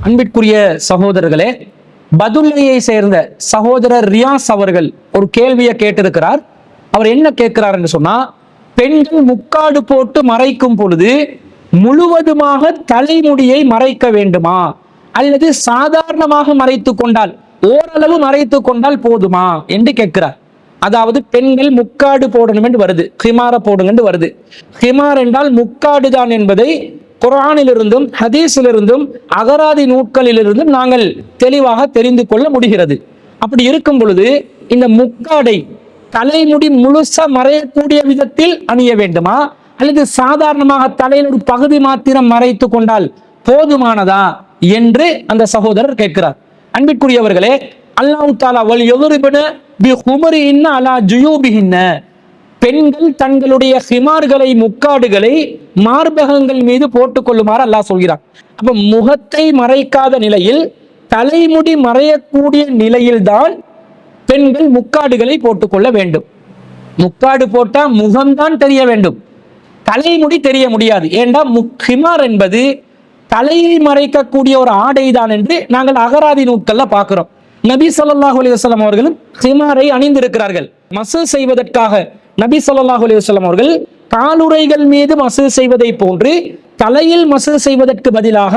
அன்பிற்குரிய சகோதரர்களே, பதுல்லையை சேர்ந்த சகோதரர் ரியாஸ் அவர்கள் ஒரு கேள்வியை கேட்டிருக்கிறார். அவர் என்ன கேட்கிறார் என்று சொன்னா, பெண்கள் முக்காடு போட்டு மறைக்கும் பொழுது முழுவதுமாக தலைமுடியை மறைக்க வேண்டுமா அல்லது சாதாரணமாக மறைத்து கொண்டால், ஓரளவு மறைத்து கொண்டால் போதுமா என்று கேட்கிறார். அதாவது பெண்கள் முக்காடு போடணும் என்று வருது, ஹிமார போடுங்க என்று வருது. ஹிமார் என்றால் முக்காடு தான் என்பதை குர்ஆனிலிருந்தும் ஹதீஸிலிருந்தும் அகராதி நூட்களிலிருந்தும் நாங்கள் தெளிவாக தெரிந்து கொள்ள முடிகிறது. அப்படி இருக்கும் பொழுது இந்த முக்காடை தலைமுடி முழுசா மறையக்கூடிய விதத்தில் அணிய வேண்டுமா அல்லது சாதாரணமாக தலையில் ஒரு பகுதி மாத்திரம் மறைத்து கொண்டால் போதுமானதா என்று அந்த சகோதரர் கேட்கிறார். அன்பிற்குரியவர்களே, அல்லாஹ் தஆலா வல் யதுரிபுன பிஹுமரிஹின்ன அலா ஜுயூபிஹின்ன, பெண்கள் தங்களுடைய ஹிமார்களை முக்காடுகளை மார்பகங்கள் மீது போட்டுக் கொள்ளுமாறு அல்லாஹ் சொல்கிறார். அப்ப முகத்தை மறைக்காத நிலையில் தலைமுடி மறையக்கூடிய நிலையில்தான் பெண்கள் முக்காடுகளை போட்டுக்கொள்ள வேண்டும். முக்காடு போட்டா முகம்தான் தெரிய வேண்டும், தலைமுடி தெரிய முடியாது. ஏண்டா ஹிமார் என்பது தலையை மறைக்கக்கூடிய ஒரு ஆடை தான் என்று நாங்கள் அகராதி நூட்கள்ல பார்க்கிறோம். நபி ஸல்லல்லாஹு அலைஹி வஸல்லம் அவர்களும் ஹிமாரை அணிந்திருக்கிறார்கள். மசூ செய்வதற்காக நபி ஸல்லல்லாஹு அலைஹி வஸல்லம் அவர்கள் காலுறைகள் மீது மசூ செய்வதை போன்று தலையில் மசூ செய்வதற்கு பதிலாக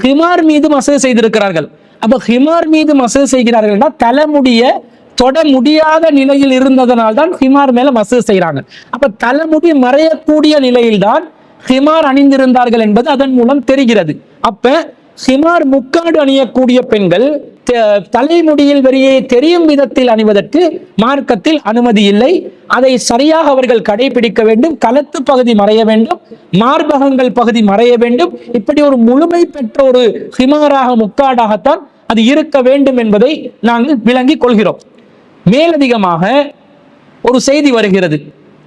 ஹிமார் மீது மசூ செய்திருக்கிறார்கள். அப்ப ஹிமார் மீது மசூ செய்கிறார்கள், தலைமுடிய தொட முடியாத நிலையில் இருந்ததனால் தான் ஹிமார் மேல மசூ செய்யறாங்க. அப்ப தலைமுடி மறையக்கூடிய நிலையில்தான் ஹிமார் அணிந்திருந்தார்கள் என்பது அதன் மூலம் தெரிகிறது. அப்ப ஹிமார் முக்காடு அணியக்கூடிய பெண்கள் தலைமுடியில் வெளியே தெரியும் விதத்தில் அணிவதற்கு மார்க்கத்தில் அனுமதி இல்லை. அதை சரியாக அவர்கள் கடைபிடிக்க வேண்டும். கழுத்து பகுதி மறைய வேண்டும், மார்பகங்கள் பகுதி மறைய வேண்டும். இப்படி ஒரு முழுமை பெற்ற ஒரு ஹிமாராக முக்காடாகத்தான் அது இருக்க வேண்டும் என்பதை நாங்கள் விளங்கிக் கொள்கிறோம். மேலதிகமாக ஒரு செய்தி வருகிறது.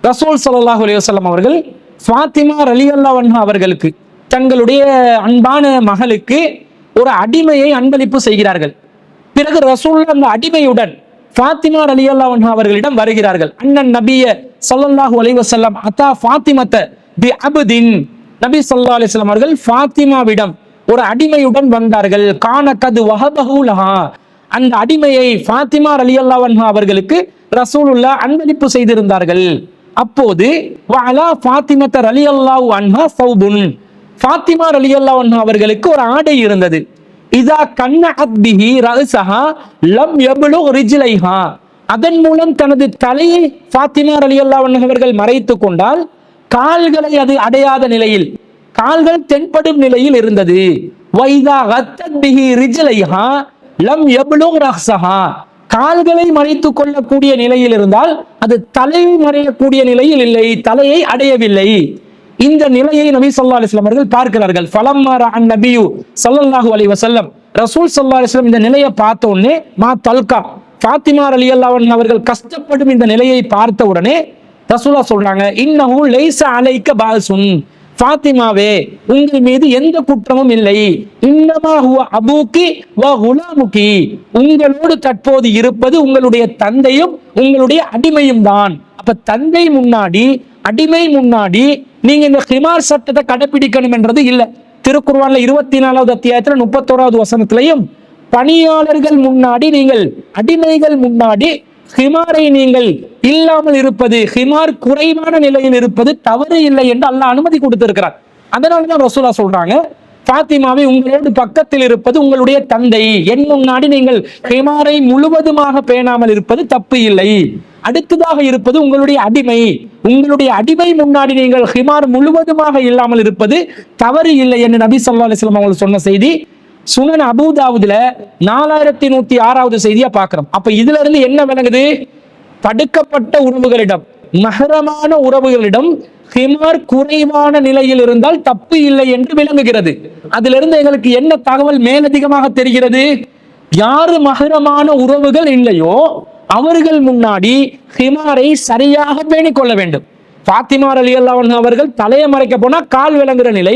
ரசூல் ஸல்லல்லாஹு அலைஹி வஸல்லம் அவர்கள் ஃபாத்திமா ரலியல்லாஹு அன்ஹா அவர்களுக்கு, தங்களுடைய அன்பான மகளுக்கு ஒரு அடிமையை அன்பளிப்பு செய்கிறார்கள். பிறகு ரசூல் அந்த அடிமையுடன் ஃபாத்திமா ரலியல்லாஹு அன்ஹா அவர்களிடம் வருகிறார்கள். அண்ணன் நபிய ஸல்லல்லாஹு அலைஹி வஸல்லம் அத்தா ஃபாத்திமத பி அப்தின், நபி ஸல்லல்லாஹு அலைஹி வஸல்லம் அவர்கள் ஃபாத்திமாவிடம் ஒரு அடிமையுடன் வந்தார்கள். கான கது வஹபஹு லஹா, அந்த அடிமையை ஃபாத்திமா ரலியல்லாஹு அன்ஹா அவர்களுக்கு ரசூலுல்லாஹ் அன்பளிப்பு செய்திருந்தார்கள். அப்போது வஅலா ஃபாத்திமத ரலியல்லாஹு அன்ஹா ஸௌபுன், ஃபாத்திமா ரலியல்லாஹு அன்ஹா அவர்களுக்கு ஒரு ஆடை இருந்தது. இதா கன்னஅத் பிஹி ரஅஸஹா லம் யப்லுக் ரிஜ்லைஹா, அதன் மூலம் தனது தலையை ஃபாத்திமா ரலியல்லாஹு அன்ஹா அவர்கள் மறைத்துக் கொண்டால் கால்களை அது அடையாத நிலையில், கால்கள் தென்படும் நிலையில் இருந்தது. வைதா கத்தத் பிஹி ரிஜ்லைஹா லம் யப்லுக் ரஅஸஹா, கால்களை மறைத்துக் கொள்ளக்கூடிய நிலையில் இருந்தால் அது தலையை மறையக்கூடிய நிலையில் இல்லை, தலையை அடையவில்லை. இந்த நிலையை நபி ஸல்லல்லாஹு அலைஹி வஸல்லம் அவர்கள் பார்க்கிறார்கள். ஃபலம்மா ரஅன் நபியு ஸல்லல்லாஹு அலைஹி வஸல்லம், ரசூல் ஸல்லல்லாஹு அலைஹி வஸல்லம் இந்த நிலையை பார்த்த உடனே மா தல்கா, ஃபாத்திமா ரலியல்லாஹு அன்ஹா அவர்கள் கஷ்டப்படும் இந்த நிலையை பார்த்த உடனே ரசூலுல்லாஹ் சொல்றாங்க, இன்னஹு லைஸ அலைக பாசுன், ஃபாத்திமாவே உங்கள் மீது எந்த குற்றமும் இல்லை. இன்னமா ஹுவ அபூகி வ குலாமுகி, உங்களோடு தற்போது இருப்பது உங்களுடைய தந்தையும் உங்களுடைய அடிமையும் தான். அப்ப தந்தை முன்னாடி அடிமை முன்னாடி நீங்க இந்த ஹிமார் சட்டத்தை கடைபிடிக்கணும் என்றது இல்லை. திருக்குர்ஆன்ல 24வது அத்தியாயத்துல 31வது வசனத்திலையும் பணியாளர்கள் முன்னாடி நீங்கள், அடிமைகள் முன்னாடி ஹிமாரை நீங்கள் இல்லாமல் இருப்பது, ஹிமார் குறைவான நிலையில் இருப்பது தவறு இல்லை என்று அல்லாஹ் அனுமதி கொடுத்திருக்கிறார். அதனாலதான் ரசூலா சொல்றாங்க, ஃபாத்திமாவை உங்களோடு பக்கத்தில் இருப்பது உங்களுடைய தந்தை, என் முன்னாடி நீங்கள் ஹிமாரை முழுவதுமாக பேணாமல் இருப்பது தப்பு இல்லை. அடுத்ததாக இருப்பது உங்களுடைய அடிமை, உங்களுடைய அடிமை முன்னாடி நீங்கள் ஹிமார் முழுவதுமாக இல்லாமல் இருப்பது தவறு இல்லை என்று நபி ஸல்லல்லாஹு அலைஹி வஸல்லம் அவர்கள் சொன்ன செய்தி சுனன் அபூ தாவூதுல 4106வது செய்தியா பார்க்கிறோம். அப்ப இதுல இருந்து என்ன விளங்குது? தடுக்கப்பட்ட உறவுகளிடம், மஹரமான உறவுகளிடம் ஹிமார் குறைவான நிலையில் இருந்தால் தப்பு இல்லை என்று விளங்குகிறது. அதுல இருந்து எங்களுக்கு என்ன தகவல் மேலதிகமாக தெரிகிறது? யாரு மஹரமான உறவுகள் இல்லையோ அவர்கள் முன்னாடி ஹிமாரை சரியாக பேணிக் கொள்ள வேண்டும். ஃபாத்திமா ரலியல்லாஹு அன்ஹா அவர்கள் தலையை மறைக்க போனா கால் விளங்குற நிலை,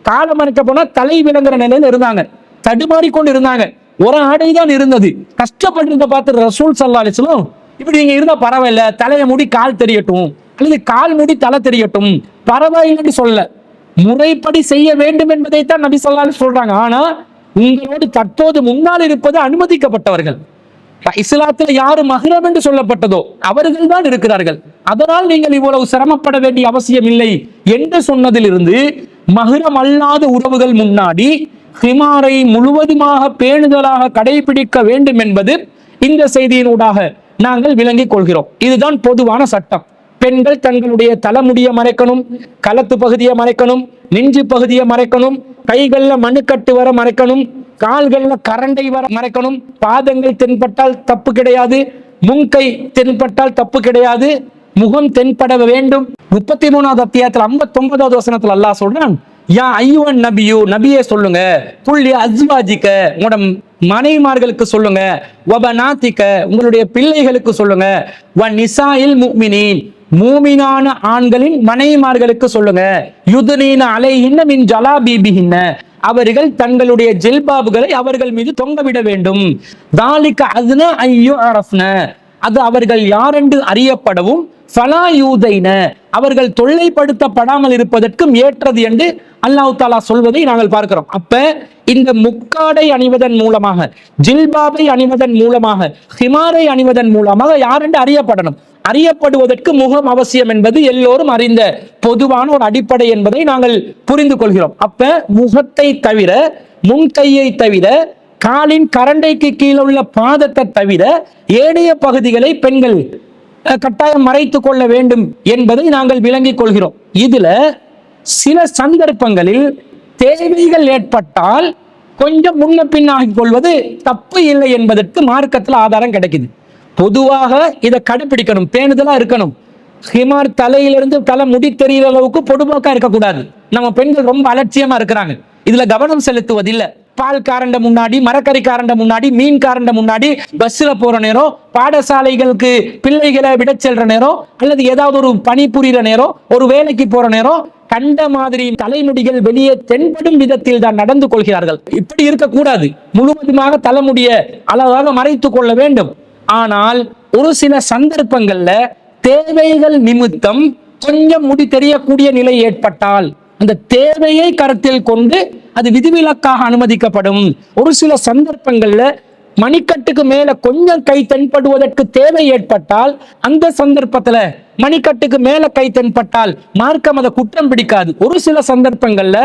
காலை மறைக்க போனா தலை விளங்குற நிலையில் இருந்தாங்க, தடுமாறிக்கொண்டு இருந்தாங்க. ஒரு ஆடை தான் இருந்தது. கஷ்டப்பட்டு பார்த்து ரசூல் ஸல்லல்லாஹு அலைஹி வஸல்லம், இப்படி நீங்க இருந்தா பரவாயில்ல, தலையை மூடி கால் தெரியட்டும் அல்லது கால் மூடி தலை தெரியட்டும், பரவாயில்லைன்னு சொல்ல, முறைப்படி செய்ய வேண்டும் என்பதைத்தான் நபி ஸல்லல்லாஹு அலைஹி வஸல்லம் சொல்றாங்க. ஆனா உங்களோடு தற்போது முன்னால் இருப்பது அனுமதிக்கப்பட்டவர்கள். இஸ்லாத்தில் யாரு மஹ்ரம் என்று சொல்லப்பட்டதோ அவர்கள் தான் இருக்கிறார்கள். அதனால் நீங்கள் இவ்வளவு சிரமப்பட வேண்டிய அவசியம் இல்லை என்று சொன்னதிலிருந்து மஹ்ரம் அல்லாத உறவுகள் முன்னாடி ஹிமாரை முழுவதுமாக பேணுதலாக கடைபிடிக்க வேண்டும் என்பது இந்த செய்தியினூடாக நாங்கள் விளங்கிக் கொள்கிறோம். இதுதான் பொதுவான சட்டம். பெண்கள் தங்களுடைய தலைமுடியை மறைக்கணும், களத்து பகுதியை மறைக்கணும், நெஞ்சு பகுதியை மறைக்கணும், கைகள்ல மண்ணுக்கட்டு வர மறைக்கணும், கால்கள்ல கரண்டை வர மறைக்கணும், பாதங்கள் தென்பட்டால் தப்பு கிடையாது, முன்கை தென்பட்டால் தப்பு கிடையாது, முகம் தென்பட வேண்டும். 33வது அத்தியாயத்தில் 59வது வசனத்தில் அல்லாஹ் சொல்றான், யா ஐயுவன் நபியு, நபியே சொல்லுங்க, புள்ளி அஸ்வாஜிக்க, உங்களோட மனைவிமார்களுக்கு சொல்லுங்க, வபனாத்திக்க, உங்களுடைய பிள்ளைகளுக்கு சொல்லுங்க, வ நிசாயில் முஃமினீன், மூமினான ஆண்களின் மனைவிமார்களுக்கு சொல்லுங்க, யுதுனீன அலைஹின்ன மின் ஜலாபீபிஹின்ன, அவர்கள் தங்களுடைய ஜில்பாபுகளை அவர்கள் மீது தொங்கவிட வேண்டும். தாலிக அஸ்னா ஐயு அரஃப்ன, அது அவர்கள் யாரென்று அறியப்படவும், ஃபலா யூதைன, அவர்கள் தொல்லைப்படுத்தப்படாமல் இருப்பதற்கும் ஏற்றது என்று அல்லாஹ் தஆலா சொல்வதை நாங்கள் பார்க்கிறோம். அப்ப இந்த முக்காடை அணிவதன் மூலமாக, ஜில்பாபை அணிவதன் மூலமாக, ஹிமாரை அணிவதன் மூலமாக யாரென்று அறியப்படணும். அறியப்படுவதற்கு முகம் அவசியம் என்பது எல்லோரும் அறிந்த பொதுவான ஒரு அடிப்படை என்பதை நாங்கள் புரிந்து கொள்கிறோம். அப்ப முகத்தை தவிர, முன்கையை தவிர, காலின் கரண்டைக்கு கீழே உள்ள பாதத்தை தவிர ஏனைய பகுதிகளை பெண்கள் கட்டாயம் மறைத்துக் கொள்ள வேண்டும் என்பதை நாங்கள் விளங்கிக் கொள்கிறோம். இதுல சில சந்தர்ப்பங்களில் தேவைகள் ஏற்பட்டால் கொஞ்சம் முன்ன பின்னாகிக் கொள்வது தப்பு இல்லை என்பதற்கு மார்க்கத்தில் ஆதாரம் கிடைக்குது. பொதுவாக இதை கடைபிடிக்கணும், பேணுதலா இருக்கணும். ஹிமார் தலையிலிருந்து தலை முடி தெரிகிற அளவுக்கு பொடுபோக்கா இருக்கக்கூடாது. நம்ம பெண்கள் ரொம்ப அலட்சியமா இருக்கிறாங்க, இதுல கவனம் செலுத்துவதில்லை. பால் காரண்ட முன்னாடி, மரக்கறி காரண்ட முன்னாடி, மீன் காரண்ட முன்னாடி, பஸ்ல போற நேரம், பாடசாலைகளுக்கு பிள்ளைகளை விட செல்ற நேரம், அல்லது ஏதாவது ஒரு பணி புரிகிற நேரம், ஒரு வேலைக்கு போற நேரம், கண்ட மாதிரி தலைமுடிகள் வெளியே தென்படும் விதத்தில் தான் நடந்து கொள்கிறார்கள். இப்படி இருக்கக்கூடாது. முழுவதுமாக தலைமுடிய அழகாக மறைத்துக் கொள்ள வேண்டும். ஆனால் ஒரு சில சந்தர்ப்பங்கள்ல தேவைகள் நிமித்தம் கொஞ்சம் முடி தெரியக்கூடிய நிலை ஏற்பட்டால் அந்த தேவையை கருத்தில் கொண்டு அது விதிவிலக்காக அனுமதிக்கப்படும். ஒரு சில சந்தர்ப்பங்கள்ல மணிக்கட்டுக்கு மேல கொஞ்சம் கை தென்படுவதற்கு தேவை ஏற்பட்டால் அந்த சந்தர்ப்பத்துல மணிக்கட்டுக்கு மேல கை தென்பட்டால் மார்க்கம் அதை குற்றம் பிடிக்காது. ஒரு சில சந்தர்ப்பங்கள்ல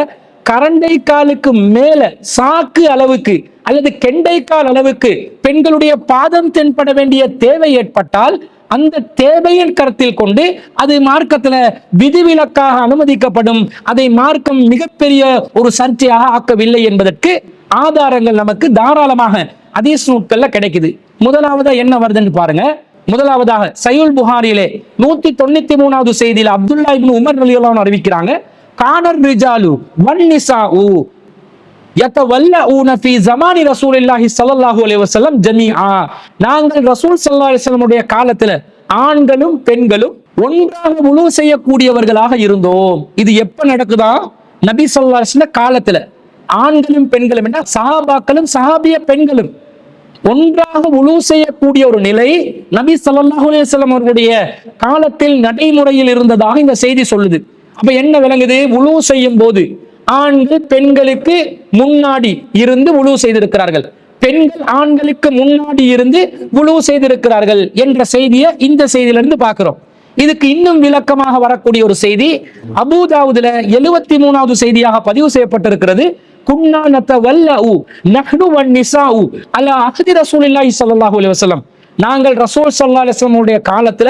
கரண்டை காலுக்கு மேல சாக்கு அளவுக்கு அல்லது கெண்டைக்கால் அளவுக்கு பெண்களுடைய பாதம் தென்பட வேண்டிய தேவை ஏற்பட்டால் அந்த தேவையின் கருத்தில் கொண்டு அது மார்க்கத்துல விதிவிலக்காக அனுமதிக்கப்படும். அதை மார்க்கம் மிகப்பெரிய ஒரு சர்ச்சையாக ஆக்கவில்லை என்பதற்கு ஆதாரங்கள் நமக்கு தாராளமாக ஹதீஸ் நூட்கள்ல கிடைக்குது. முதலாவதா என்ன வருதுன்னு பாருங்க. முதலாவதாக சஹீஹுல் புகாரியிலே 193வது செய்தியில அப்துல்லா இப்னு உமர் ரலியல்லாஹு அன்ஹு அறிவிக்கிறாங்க, கானர் ரிஜாலு வன் நிசாஉ யதவல்லஊன ஃபீ ஸமானி ரசூலில்லாஹி ஸல்லல்லாஹு அலைஹி வஸல்லம் ஜமீஆ. நாங்கள் ரசூல் ஸல்லல்லாஹு அலைஹி வஸல்லம் உடைய காலத்துல ஆண்களும் பெண்களும் ஒன்றாக வுளூ செய்யக்கூடியவர்களாக இருந்தோம். இது எப்ப நடக்குதா? நபி ஸல்லல்லாஹு அலைஹி வஸல்லம் காலத்துல ஆண்களும் பெண்களும் என்ற சஹாபாக்களும் சஹாபிய பெண்களும் ஒன்றாக வுளூ செய்யக்கூடிய ஒரு நிலை நபி ஸல்லல்லாஹு அலைஹி வஸல்லம் அவர்களுடைய காலத்தில் நடைமுறையில் இருந்ததாக இந்த செய்தி சொல்லுது. அப்ப என்ன விளங்குது? வுளூ செய்யும் போது ஆண்கள் பெண்களுக்கு முன்னாடி இருந்து வுளூ செய்திருக்கிறார்கள், பெண்கள் ஆண்களுக்கு முன்னாடி இருந்து வுளூ செய்திருக்கிறார்கள் என்ற செய்தியை இந்த செய்தியிலிருந்து பார்க்கிறோம். இதுக்கு இன்னும் விளக்கமாக வரக்கூடிய ஒரு செய்தி அபூ தாவூதுல 73வது செய்தியாக பதிவு செய்யப்பட்டிருக்கிறது. குன்னா நதவல்லஉ நஹ்னு வன் நிசாஉ அலா அஹ்தி ரசூலில்லாஹி ஸல்லல்லாஹு அலைஹி வஸல்லம். நாங்கள் ரசூல் ஸல்லல்லாஹு அலைஹி வஸல்லம் உடைய காலத்துல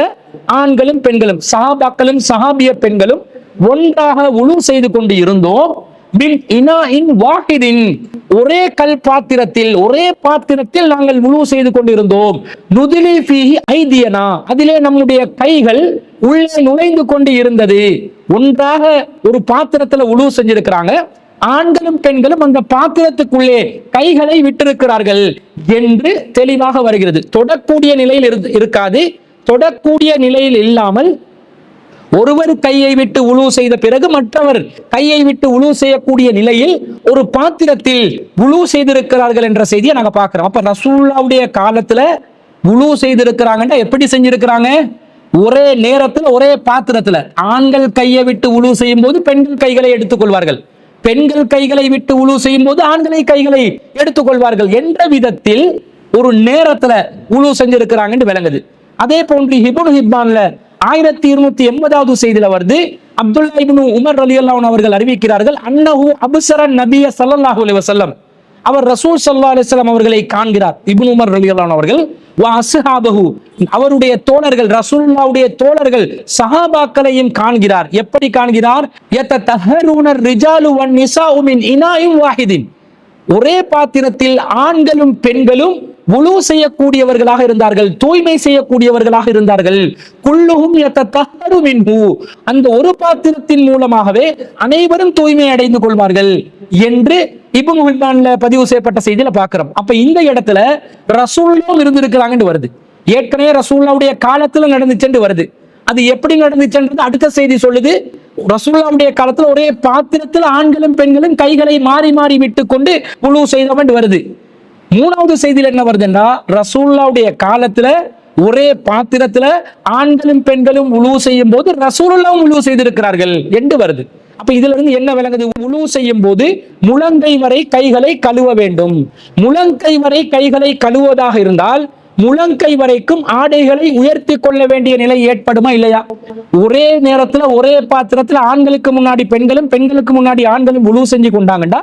ஆண்களும் பெண்களும் சஹாபாக்களும் சஹாபிய பெண்களும் ஒன்றாக வுளூ செய்து கொண்டு இருந்தோம். பின் இனாஇன் வாஹிதின், ஒரே கல் பாத்திரத்தில், ஒரே பாத்திரத்தில் நாங்கள் வுளூ செய்து கொண்டு இருந்தோம். நுதிலி ஃபீஹி ஐதியனா, அதிலே நம்முடைய கைகள் உள்ளே நுழைந்து கொண்டு இருந்தது. ஒன்றாக ஒரு பாத்திரத்துல வுளூ செஞ்சிருக்கிறாங்க, ஆண்களும் பெண்களும் அந்த பாத்திரத்துக்குள்ளே கைகளை விட்டிருக்கிறார்கள் என்று தெளிவாக வருகிறது. தொடக்கூடிய நிலையில் இருக்காது. தொடக்கூடிய நிலையில் இல்லாமல் ஒருவர் கையை விட்டு வுளூ செய்த பிறகு மற்றவர் கையை விட்டு வுளூ செய்யக்கூடிய நிலையில் ஒரு பாத்திரத்தில் வுளூ செய்திருக்கிறார்கள் என்ற செய்தியை நாங்க பார்க்கிறோம். அப்ப ரசூலுல்லாஹ்வுடைய காலத்துல வுளூ செய்திருக்கிறாங்கன்னா எப்படி செஞ்சிருக்கிறாங்க? ஒரே நேரத்தில் ஒரே பாத்திரத்துல. ஆண்கள் கையை விட்டு வுளூ செய்யும் போது பெண்கள் கைகளை எடுத்துக் கொள்வார்கள், பெண்கள் கைகளை விட்டு உழு செய்யும் போது ஆண்களை கைகளை எடுத்துக்கொள்வார்கள் என்ற விதத்தில் ஒரு நேரத்துல உழு செஞ்சிருக்கிறாங்கன்னு விளங்குது. அதே போன்று இப்னு ஹிப்பான்ல 1280வது செய்தியில வருது, அப்துல்லா இப்னு உமர் ரலியல்லாஹு அன்ஹு அவர்கள் அறிவிக்கிறார்கள், அன்னஹு அப்ஸர நபிய ஸல்லல்லாஹு அலைஹி வஸல்லம், அவர் ரசூல் ஸல்லல்லாஹு அலைஹி வஸல்லம் அவர்களை காண்கிறார். இப்னு உமர் ரலியல்லாஹு அன்ஹு அவர்கள் வ அஸ்ஹாபஹு, அவருடைய தோழர்கள், ரசூலுல்லாஹ்வுடைய தோழர்கள் சஹாபாக்களையும் காண்கிறார். எப்படி காண்கிறார்? யததஹருன ரிஜாலு வன் நிசாஉ மின் இனாஇன் வாஹிதின், ஒரே பாத்திரத்தில் ஆண்களும் பெண்களும் வுளு செய்யக்கூடியவர்களாக இருந்தார்கள், தூய்மை செய்யக்கூடியவர்களாக இருந்தார்கள். குல்லுஹும் யததஹரு மின்ஹு, அந்த ஒரு பாத்திரத்தின் மூலமாகவே அனைவரும் தூய்மை அடைந்து கொள்வார்கள் என்று இப்னு ஹிப்பான்ல பதிவு செய்யப்பட்ட செய்தியில பார்க்கிறோம். அப்ப இந்த இடத்துல ரசூலுல்லாஹ் இருந்திருக்கிறாங்கன்னு வருது. ஏற்கனவே ரசூலுல்லாஹ்வுடைய காலத்துல நடந்துச்சுன்னு வருது. அது எப்படி நடந்துச்சுன்றது அடுத்த செய்தி சொல்லுது. ரசூலுல்லாஹ்வுடைய காலத்துல ஒரே பாத்திரத்தில் ஆண்களும் பெண்களும் கைகளை மாறி மாறி விட்டு கொண்டு வுளு செய்தவன் வருது. மூணாவது செய்தியில் என்ன வருதுன்னா, ரசூலுல்லாஹ்வுடைய காலத்துல ஒரே பாத்திரத்துல ஆண்களும் பெண்களும் வுளு செய்யும் போது ரசூலுல்லாஹ் வுளு செய்திருக்கிறார்கள் என்று வருது. அப்ப இதுல இருந்து என்ன விளங்குது? வுளு செய்யும் போது முழங்கை வரை கைகளை கழுவ வேண்டும். முழங்கை வரை கைகளை கழுவுவதாக இருந்தால் முழங்கை வரைக்கும் ஆடைகளை உயர்த்தி கொள்ள வேண்டிய நிலை ஏற்படுமா இல்லையா? ஒரே நேரத்துல ஒரே பாத்திரத்துல ஆண்களுக்கு முன்னாடி பெண்களும் பெண்களுக்கு முன்னாடி ஆண்களும் வுளு செஞ்சு கொண்டாங்கண்டா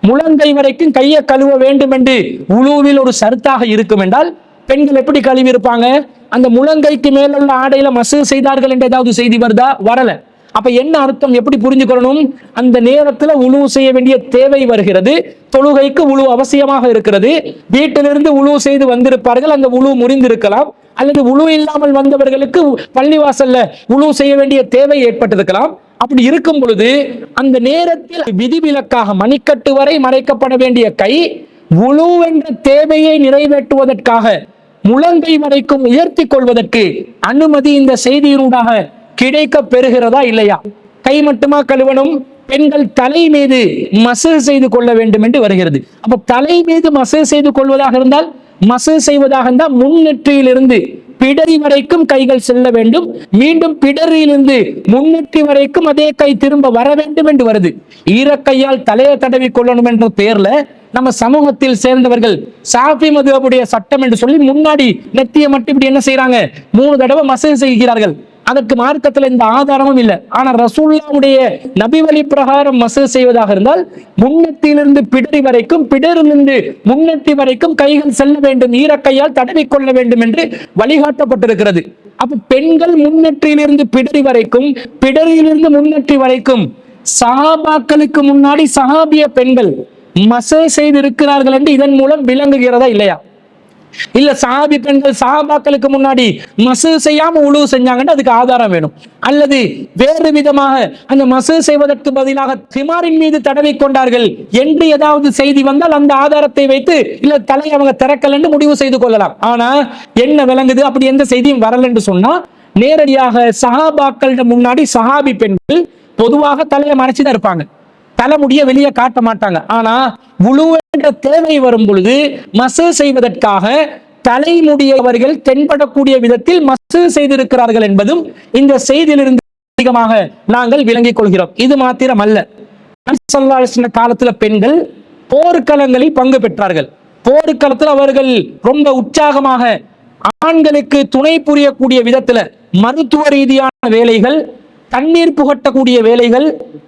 முழங்கை வரைக்கும் கையை கழுவ வேண்டும் என்று வுளுவில் ஒரு ஷர்த்தாக இருக்கும் என்றால் பெண்கள் எப்படி கழுவி இருப்பாங்க? அந்த முழங்கைக்கு மேலுள்ள ஆடையில மசூ செய்தார்கள் என்று ஏதாவது செய்தி வருதா? வரல. அப்ப என்ன அர்த்தம்? எப்படி புரிஞ்சுக்கணும்? அந்த நேரத்துல வுளு செய்ய வேண்டிய தேவை வருகிறது. தொழுகைக்கு வுளு அவசியமாக இருக்கிறது. வீட்டிலிருந்து வுளு செய்து வந்திருப்பார்கள், அந்த வுளு முறிந்திருக்கலாம். அல்லது வுளு இல்லாமல் வந்தவர்களுக்கு பள்ளிவாசல்ல வுளு செய்ய வேண்டிய தேவை ஏற்பட்டிருக்கலாம். அப்படி இருக்கும் பொழுது அந்த நேரத்தில் விதிவிலக்காக மணிக்கட்டு வரை மறைக்கப்பட வேண்டிய கை வுளு என்ற தேவையை நிறைவேற்றுவதற்காக முழங்கை வரைக்கும் உயர்த்தி கொள்வதற்கு அனுமதி இந்த செய்தியினூடாக கிடைக்க பெறுகிறதா இல்லையா? கை மட்டுமா கழுவணும்? பெண்கள் தலை மீது மசூ செய்து கொள்ள வேண்டும் என்று வருகிறது. அப்ப தலை மீது மசூ செய்து கொள்வதாக இருந்தால், மசூ செய்வதாக இருந்தால் முன்னெற்றியிலிருந்து பிடரி வரைக்கும் கைகள் செல்ல வேண்டும். மீண்டும் பிடரியிலிருந்து முன்னெற்றி வரைக்கும் அதே கை திரும்ப வர வேண்டும் என்று வருது. ஈரக்கையால் தலையை தடவி கொள்ளணும் என்ற பெயர்ல நம்ம சமூகத்தில் சேர்ந்தவர்கள் ஷாஃபி மதுஹபுடைய சட்டம் என்று சொல்லி முன்னாடி நெத்தியை மட்டும் இப்படி என்ன செய்யறாங்க? 3 தடவை மசூ செய்கிறார்கள். அதற்கு மார்க்கத்துல இந்த ஆதாரமும் இல்லை. ஆனா ரசூலுல்லாஹ்வுடைய நபி வழி பிரகாரம் மசூ செய்வதாக இருந்தால் முன்னெத்தியிலிருந்து பிடரி வரைக்கும், பிடரிலிருந்து முன்னெத்தி வரைக்கும் கைகள் செல்ல வேண்டும், ஈரக்கையால் தடவி கொள்ள வேண்டும் என்று வழிகாட்டப்பட்டிருக்கிறது. அப்ப பெண்கள் முன்னெற்றியிலிருந்து பிடரி வரைக்கும், பிடரியிலிருந்து முன்னெற்றி வரைக்கும் சஹாபாக்களுக்கு முன்னாடி சஹாபிய பெண்கள் மசூ செய்து இருக்கிறார்கள் என்று இதன் மூலம் விளங்குகிறதா இல்லையா? இல்ல சஹாபி பெண்கள் சஹாபாக்களுக்கு முன்னாடி மசூ செய்யாம உழு செஞ்சாங்கன்னு அதுக்கு ஆதாரம் வேணும். அல்லது வேறு விதமாக அந்த மசூ செய்வதற்கு பதிலாக திமாரின் மீது தடவி கொண்டார்கள் என்று ஏதாவது செய்தி வந்தால் அந்த ஆதாரத்தை வைத்து இல்ல தலை அவங்க திறக்கலன்னு முடிவு செய்து கொள்ளலாம். ஆனா என்ன விளங்குது? அப்படி எந்த செய்தியும் வரல என்று சொன்னா நேரடியாக சஹாபாக்களிட முன்னாடி சஹாபி பெண்கள் பொதுவாக தலையை மறைச்சுதான் இருப்பாங்க, தலைமுடிய வெளியே காட்ட மாட்டாங்க. ஆனா வுளு என்ற தேவை வரும் பொழுது மசூ செய்வதற்காக தலைமுடியவர்கள் தென்படக்கூடிய விதத்தில் மசூ செய்திருக்கிறார்கள் என்பதும் இந்த செய்தியிலிருந்து அதிகமாக நாங்கள் விளங்கிக் கொள்கிறோம். இது மாத்திரம் அல்ல, நபி ஸல்லல்லாஹு அலைஹி வஸல்லம் காலத்துல பெண்கள் போர்க்களங்களில் பங்கு பெற்றார்கள். போர்க்களத்தில் அவர்கள் ரொம்ப உற்சாகமாக ஆண்களுக்கு துணை புரியக்கூடிய விதத்துல மருத்துவ ரீதியான வேலைகள், தண்ணீர் புகட்டக்கூடிய வேலைகள்,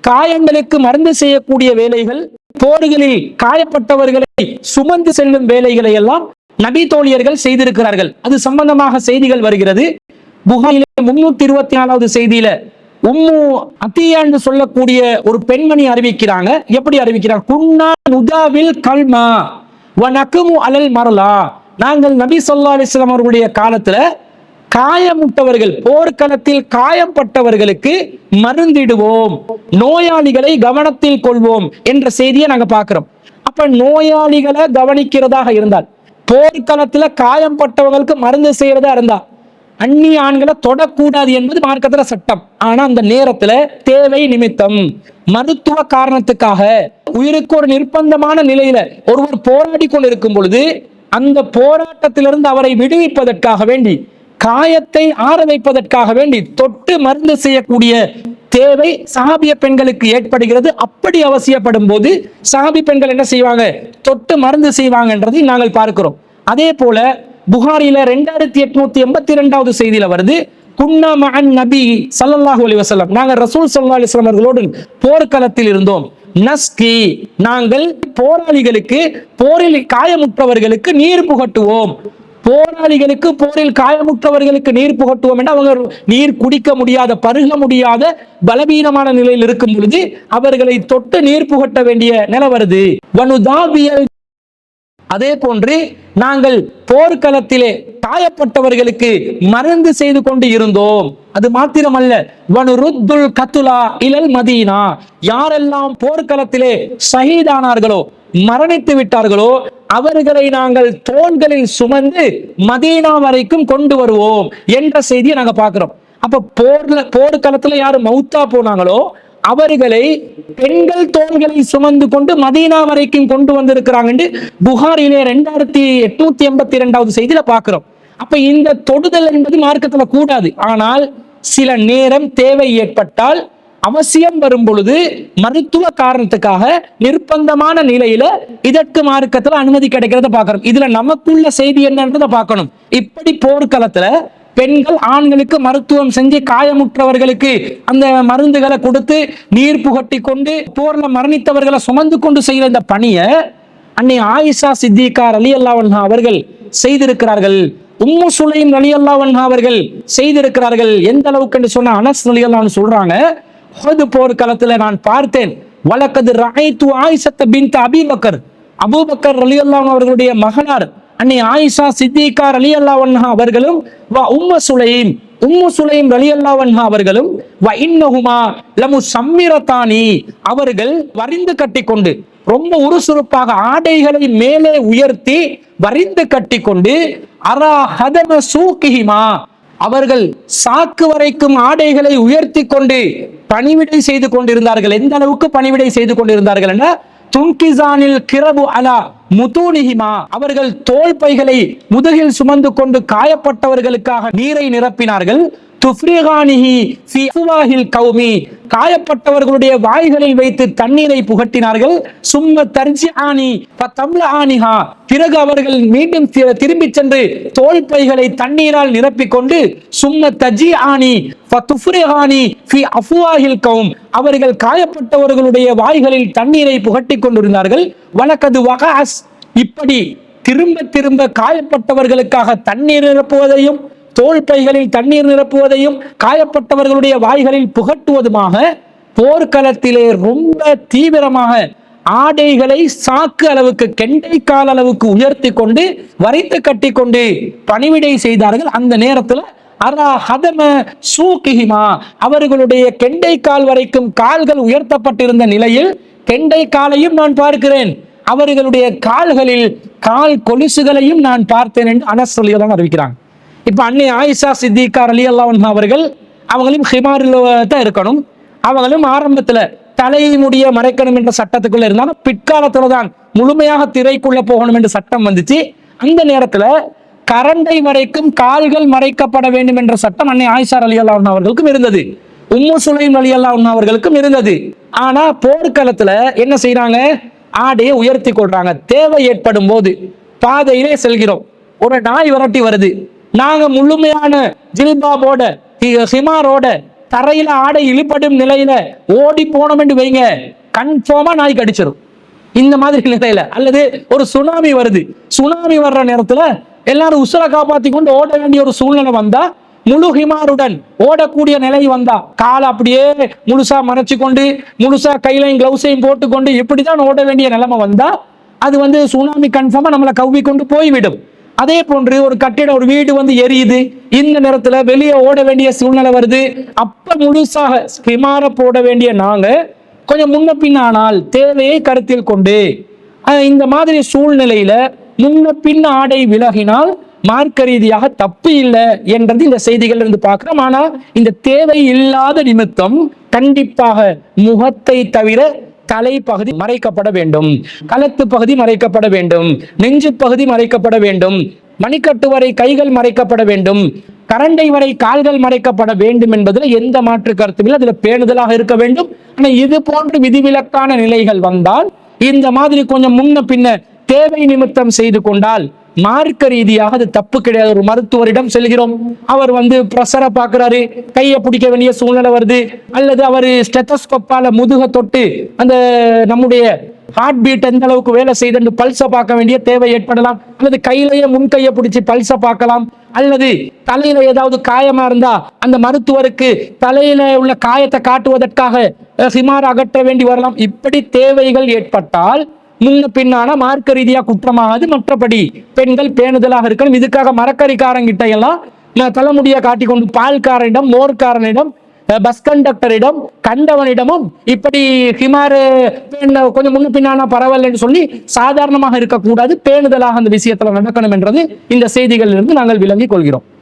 காயங்களுக்கு மருந்து செய்யக்கூடிய வேலைகள், போர்களில் காயப்பட்டவர்களை சுமந்து செல்லும் வேலைகளை எல்லாம் நபி தோழியர்கள் செய்திருக்கிறார்கள். அது சம்பந்தமாக செய்திகள் வருகிறது. புகாரிலே 324வது செய்தியில உம்மு அத்தியா என்று சொல்லக்கூடிய ஒரு பெண்மணி அறிவிக்கிறாங்க. எப்படி அறிவிக்கிறாங்க? குன்னா நுதாவில் கல்மா வனக்குமு அலல் மரலா, நாங்கள் நபி ஸல்லல்லாஹு அலைஹி வஸல்லம் அவர்களுடைய காலத்துல காயமுட்டவர்கள், போர்க்களத்தில் காயப்பட்டவர்களுக்கு மருந்திடுவோம், நோயாளிகளை கவனத்தில் கொள்வோம் என்ற செய்தியை நாங்க பார்க்கிறோம். அப்ப நோயாளிகளை கவனிக்கிறதாக இருந்தால், போர்க்களத்துல காயம்பட்டவங்களுக்கு மருந்து செய்யறதா இருந்தா அந்நிய ஆண்களை தொடக்கூடாது என்பது மார்க்கத்துல சட்டம். ஆனா அந்த நேரத்துல தேவை நிமித்தம் மருத்துவ காரணத்துக்காக உயிருக்கு ஒரு நிர்பந்தமான நிலையில ஒருவர் போராடி கொண்டிருக்கும் பொழுது அந்த போராட்டத்திலிருந்து அவரை விடுவிப்பதற்காக வேண்டி காயத்தை ஆற வைப்பதற்காக வேண்டி தொட்டு மருந்து செய்யக்கூடிய தேவை சஹாபிய பெண்களுக்கு ஏற்படுகிறது. அப்படி அவசியப்படும் போது சஹாபி பெண்கள் என்ன செய்வாங்க? தொட்டு மருந்து செய்வாங்கன்றதை நாங்கள் பார்க்கிறோம். அதே போல புகாரில 2882வது செய்தியில வருது, குன்னா மஅன் நபி ஸல்லல்லாஹு அலைஹி வஸல்லம், நாங்கள் ரசூல் ஸல்லல்லாஹு அலைஹி வஸல்லம் அவர்களோடு போர்க்களத்தில் இருந்தோம். நஸ்கி, நாங்கள் போராளிகளுக்கு, போரில் காயமுற்றவர்களுக்கு நீர் புகட்டுவோம். போராளிகளுக்கு, போரில் காயமுற்றவர்களுக்கு நீர் புகட்டுவோம் என்று அவங்க நீர் குடிக்க முடியாத, பருக முடியாத பலவீனமான நிலையில் இருக்கும் பொழுது அவர்களை தொட்டு நீர் புகட்ட வேண்டிய நிலை வருது. வனுதாபியல், அதே போன்று நாங்கள் போர்க்களத்திலே காயப்பட்டவர்களுக்கு மருந்து செய்து கொண்டு இருந்தோம். அது மாத்திரமல்ல, வனுருத்துல் கத்துலா இலல் மதீனா, யாரெல்லாம் போர்க்களத்திலே ஷஹீதானார்களோ, மரணித்து விட்டார்களோ, அவர்களை நாங்கள் தோள்களில் சுமந்து மதீனா வரைக்கும் கொண்டு வருவோம் என்ற செய்தியை நாங்க பார்க்கிறோம். அப்ப போர்க்களத்துல யாரு மௌத்தா போனாங்களோ அவர்களை பெண்கள் தோள்களை சுமந்து கொண்டு மதீனா வரைக்கும் கொண்டு வந்திருக்கிறாங்க. புகாரிலே 2882வது செய்தியில பார்க்கிறோம். அப்ப இந்த தொடுதல் என்பது மார்க்கத்துல கூடாது. ஆனால் சில நேரம் தேவை ஏற்பட்டால், அவசியம் வரும் பொழுது, மருத்துவ காரணத்துக்காக நிர்பந்தமான நிலையில இதற்கு மார்க்கத்துல அனுமதி கிடைக்கிறத பார்க்கிறோம். இதுல நமக்குள்ள செய்தி என்னன்றதை பார்க்கணும். இப்படி போர்க்களத்துல பெண்கள் ஆண்களுக்கு மருத்துவம் செஞ்சு காயமுற்றவர்களுக்கு அந்த மருந்துகளை கொடுத்து நீர் புகட்டி கொண்டு போர்ல மரணித்தவர்களை சுமந்து கொண்டு செய்கிற இந்த பணியை அன்னை ஆயிஷா சித்திகா ரலியல்லாஹு அன்ஹா அவர்கள் செய்திருக்கிறார்கள். உம்மு சுலைம் ரலியல்லாஹு அன்ஹா அவர்கள் செய்திருக்கிறார்கள். எந்த அளவுக்கு என்று சொன்ன அனஸ் ரலியல்லாஹு அன்ஹு சொல்றாங்க, உஹது போர்க்களத்துல நான் பார்த்தேன், வலக்கது ரஐது ஆயிஷத்த பின்த் அபீ பக்கர், அபூபக்கர் ரலியல்லாஹு அன்ஹு அவர்களுடைய மகனார் அன்னை ஆயிஷா சித்திகா ரலியல்லாஹு அன்ஹா அவர்களும் உம்மு சுலைம் ரலியல்லாஹு அன்ஹா அவர்களும் இன்னஹுமா லமுசம்மிரதானி, அவர்கள் வரிந்து கட்டிக்கொண்டு, ரொம்ப உருசுறுப்பாக ஆடைகளை மேலே உயர்த்தி வரிந்து கட்டிக்கொண்டு, அரா ஹதம சூகிஹிமா, அவர்கள் சாக்கு வரைக்கும் ஆடைகளை உயர்த்தி கொண்டு பணிவிடை செய்து கொண்டிருந்தார்கள். எந்த அளவுக்கு பணிவிடை செய்து கொண்டிருந்தார்கள் என்ற துன்கிசானில் கிரபு அலா முதூனிஹிமா, அவர்கள் தோள் பைகளை முதுகில் சுமந்து கொண்டு காயப்பட்டவர்களுக்காக நீரை நிரப்பினார்கள். துஃப்ரிகானிஹி ஃபி அஃவாஹில் கௌமி, காயப்பட்டவர்களுடைய வாய்களில் வைத்து தண்ணீரை புகட்டினார்கள். சும்ம தர்ஜிஆனி ஃபதம்லஆனிஹா, பிறகு அவர்கள் மீண்டும் திரும்பி சென்று தோள் பைகளை தண்ணீரால் நிரப்பிக் கொண்டு சும்ம தஜிஆனி ஃபதுஃப்ரிகானி ஃபி அஃவாஹில் கௌம், அவர்கள் காயப்பட்டவர்களுடைய வாய்களில் தண்ணீரை புகட்டி கொண்டிருந்தார்கள். வலக்கது வகஅஸ், இப்படி திரும்ப திரும்ப காயப்பட்டவர்களுக்காக தண்ணீர் நிரப்புவதையும், தோள் பைகளில் தண்ணீர் நிரப்புவதையும், காயப்பட்டவர்களுடைய வாய்களில் புகட்டுவதுமாக போர்க்களத்திலே ரொம்ப தீவிரமாக ஆடைகளை சாக்கு அளவுக்கு, கெண்டை கால் அளவுக்கு உயர்த்தி கொண்டு வரித்து கட்டி கொண்டு பணிவிடை செய்தார்கள். அந்த நேரத்தில் அரா ஹதம சூகிஹிமா, அவர்களுடைய கெண்டை கால் வரைக்கும் கால்கள் உயர்த்தப்பட்டிருந்த நிலையில் கெண்டை காலையும் நான் பார்க்கிறேன், அவர்களுடைய கால்களில் கால் கொலுசுகளையும் நான் பார்த்தேன் என்று அனஸ் ரலியல்லாஹு அறிவிக்கிறாங்க. இப்ப அன்னை ஆயிஷா சித்திகா ரலியல்லாஹு அன்ஹா அவர்கள், அவங்களும் ஹிமாரில் தான் இருக்கணும், அவங்களும் ஆரம்பத்துல தலையை முடிய மறைக்கணும் என்ற சட்டத்துக்குள்ள இருந்தாலும் பிற்காலத்துல தான் முழுமையாக திரைக்குள்ள போகணும் என்று சட்டம் வந்துச்சு. அந்த நேரத்துல கரண்டை வரைக்கும் கால்கள் மறைக்கப்பட வேண்டும் என்ற சட்டம் அன்னை ஆயிஷா ரலியல்லாஹு அன்ஹா அவர்களுக்கும் இருந்தது, உம்மு சுலைம் ரலியல்லாஹு அன்ஹா அவர்களுக்கும் இருந்தது. ஆனா போர்க்களத்துல என்ன செய்யறாங்க? ஆடையை உயர்த்தி கொள்றாங்க. தேவை ஏற்படும் போது பாதையிலே செல்கிறோம், ஒரு நாய் விரட்டி வருது, நாங்க முழுமையான ஜில்பாபோட ஹிமாரோட தரையில ஆடை இழுப்படும் நிலையில ஓடி போனோம் என்று வைங்க, கன்ஃபார்மா நாய் கடிச்சிடும். இந்த மாதிரி நிலையில, அல்லது ஒரு சுனாமி வருது, சுனாமி வர்ற நேரத்துல எல்லாரும் உசுரை காப்பாத்தி கொண்டு ஓட வேண்டிய ஒரு சூழ்நிலை வந்தா, முழு ஹிமாருடன் ஓடக்கூடிய நிலை வந்தா, காலை அப்படியே முழுசா மறைச்சு கொண்டு, முழுசா கையிலையும் கிளவுஸையும் போட்டுக்கொண்டு இப்படிதான் ஓட வேண்டிய நிலைமை வந்தா, அது சுனாமி கன்ஃபார்மா நம்மளை கவ்வி கொண்டு போய்விடும். அதே போன்று ஒரு கட்டிடம், ஒரு வீடு எரியுது, இந்த நேரத்துல வெளியே ஓட வேண்டிய சூழ்நிலை வருது, அப்ப முழுசாக ஹிமார போட வேண்டிய நாங்க கொஞ்சம் முன்ன பின்னானால் தேவையை கருத்தில் கொண்டு இந்த மாதிரி சூழ்நிலையில முன்ன பின் ஆடை விலகினால் மார்க்க ரீதியாக தப்பு இல்லை என்றது இந்த செய்திகள் இருந்து பார்க்கிறோம். ஆனா இந்த தேவை இல்லாத நிமித்தம் கண்டிப்பாக முகத்தை தவிர தலைப்பகுதி மறைக்கப்பட வேண்டும், கலத்து பகுதி மறைக்கப்பட வேண்டும், நெஞ்சு பகுதி மறைக்கப்பட வேண்டும், மணிக்கட்டு வரை கைகள் மறைக்கப்பட வேண்டும், கரண்டை வரை கால்கள் மறைக்கப்பட வேண்டும் என்பதில் எந்த மாற்று கருத்தும் இல்லை. அதுல பேணுதலாக இருக்க வேண்டும். ஆனா இது போன்று விதிவிலக்கான நிலைகள் வந்தால் இந்த மாதிரி கொஞ்சம் முன்ன பின்ன தேவை நிமித்தம் செய்து கொண்டால் மார்க்க ரீதியாக அது தப்பு கிடையாது. ஒரு மருத்துவரிடம் செல்கிறோம், அவர் பிரஷரை பார்க்கிறாரு, கையை பிடிக்க வேண்டிய சூழ்நிலை வருது, அல்லது அவர் ஸ்டெத்தஸ்கோப்பால முதுக தொட்டு அந்த நம்முடைய ஹார்ட் பீட் எந்த அளவுக்கு வேலை செய்து பல்ஸை பார்க்க வேண்டிய தேவை ஏற்படலாம், அல்லது கையிலேயே முன்கையை பிடிச்சி பல்ஸை பார்க்கலாம், அல்லது தலையில ஏதாவது காயமா இருந்தா அந்த மருத்துவருக்கு தலையில உள்ள காயத்தை காட்டுவதற்காக சிமார் அகற்ற வேண்டி வரலாம். இப்படி தேவைகள் ஏற்பட்டால் முன்ன பின்னான மார்க்க ரீதியா குற்றமாகாது. மற்றபடி பெண்கள் பேணுதலாக இருக்கணும். இதுக்காக மரக்கறிக்காரங்கிட்ட எல்லாம் தலைமுடியை காட்டிக்கொண்டு பால்காரனிடம், மோர்காரனிடம், பஸ் கண்டக்டரிடம், கண்டவனிடமும் இப்படி ஹிமாரு கொஞ்சம் முன்ன பின்னான பரவாயில்லைன்னு சொல்லி சாதாரணமாக இருக்கக்கூடாது. பேணுதலாக அந்த விஷயத்துல நடக்கணும் என்றது இந்த செய்திகளிலிருந்து நாங்கள் விளங்கிக் கொள்கிறோம்.